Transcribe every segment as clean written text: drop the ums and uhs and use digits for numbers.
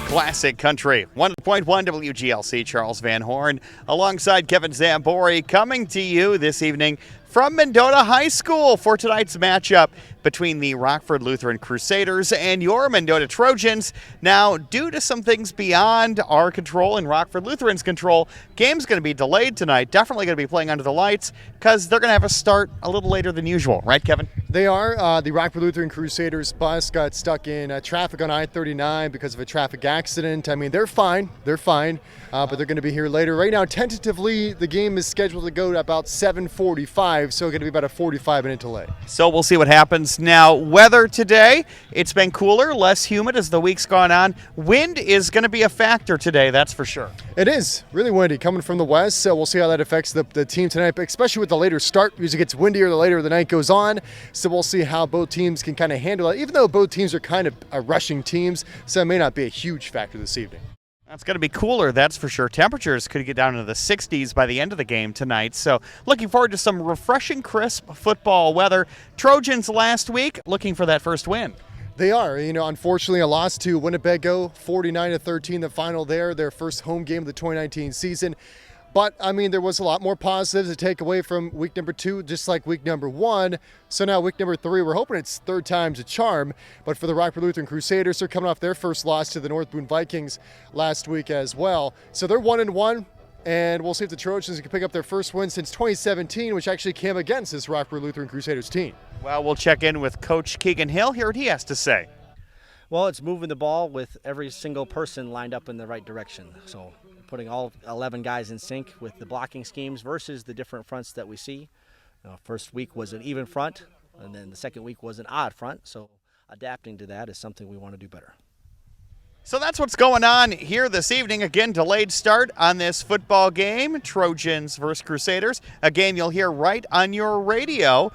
Classic Country, 1.1 WGLC, Charles Van Horn, alongside Kevin Zambori, coming to you this evening from Mendota High School for tonight's matchup between the Rockford Lutheran Crusaders and your Mendota Trojans. Now, due to some things beyond our control and Rockford Lutheran's control, game's going to be delayed tonight. Definitely going to be playing under the lights because they're going to have a start a little later than usual. Right, Kevin? They are. The Rockford Lutheran Crusaders bus got stuck in traffic on I-39 because of a traffic accident. I mean, they're fine. But they're going to be here later. Right now, tentatively, the game is scheduled to go to about 7:45, so it's going to be about a 45-minute delay. So we'll see what happens. Now, weather today, it's been cooler, less humid as the week's gone on. Wind is going to be a factor today, that's for sure. It is really windy coming from the west, so we'll see how that affects the team tonight, especially with the later start. Usually gets windier the later the night goes on, so we'll see how both teams can kind of handle it, even though both teams are kind of rushing teams, so it may not be a huge factor this evening. It's going to be cooler, that's for sure. Temperatures could get down into the 60s by the end of the game tonight. So looking forward to some refreshing, crisp football weather. Trojans last week looking for that first win. They are. Unfortunately, a loss to Winnebago, 49-13, the final there, their first home game of the 2019 season. But, there was a lot more positives to take away from week number 2, just like week number 1. So now week number 3, we're hoping it's third time's a charm. But for the Rockford Lutheran Crusaders, they're coming off their first loss to the North Boone Vikings last week as well. So they're 1-1, and we'll see if the Trojans can pick up their first win since 2017, which actually came against this Rockford Lutheran Crusaders team. Well, we'll check in with Coach Keegan Hill. Hear what he has to say. Well, it's moving the ball with every single person lined up in the right direction. So putting all 11 guys in sync with the blocking schemes versus the different fronts that we see. First week was an even front, and then the second week was an odd front. So adapting to that is something we want to do better. So that's what's going on here this evening. Again, delayed start on this football game, Trojans versus Crusaders. A game you'll hear right on your radio.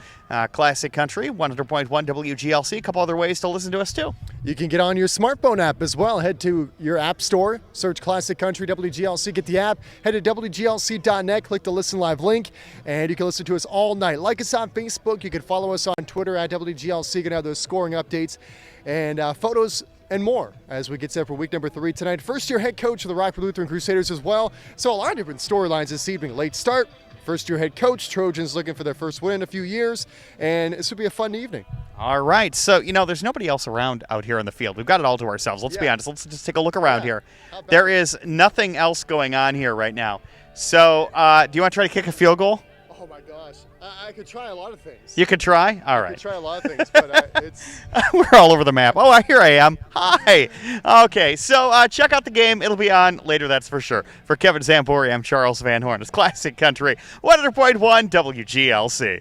Classic Country, 100.1 WGLC. A couple other ways to listen to us, too. You can get on your smartphone app as well. Head to your app store, search Classic Country WGLC, get the app. Head to WGLC.net, click the Listen Live link, and you can listen to us all night. Like us on Facebook. You can follow us on Twitter at WGLC. You can have those scoring updates and photos and more as we get set for week number 3 tonight. First-year head coach of the Rockford Lutheran Crusaders as well. So a lot of different storylines this evening. Late start, first-year head coach, Trojans looking for their first win in a few years, and this would be a fun evening. All right. So, there's nobody else around out here on the field. We've got it all to ourselves. Let's be honest. Let's just take a look around here. There is nothing else going on here right now. So, do you want to try to kick a field goal? Oh, my gosh. I could try a lot of things. You could try? All right. I could try a lot of things, but it's... We're all over the map. Oh, here I am. Hi. Okay, so check out the game. It'll be on later, that's for sure. For Kevin Zambori, I'm Charles Van Horn. It's Classic Country, 100.1 WGLC.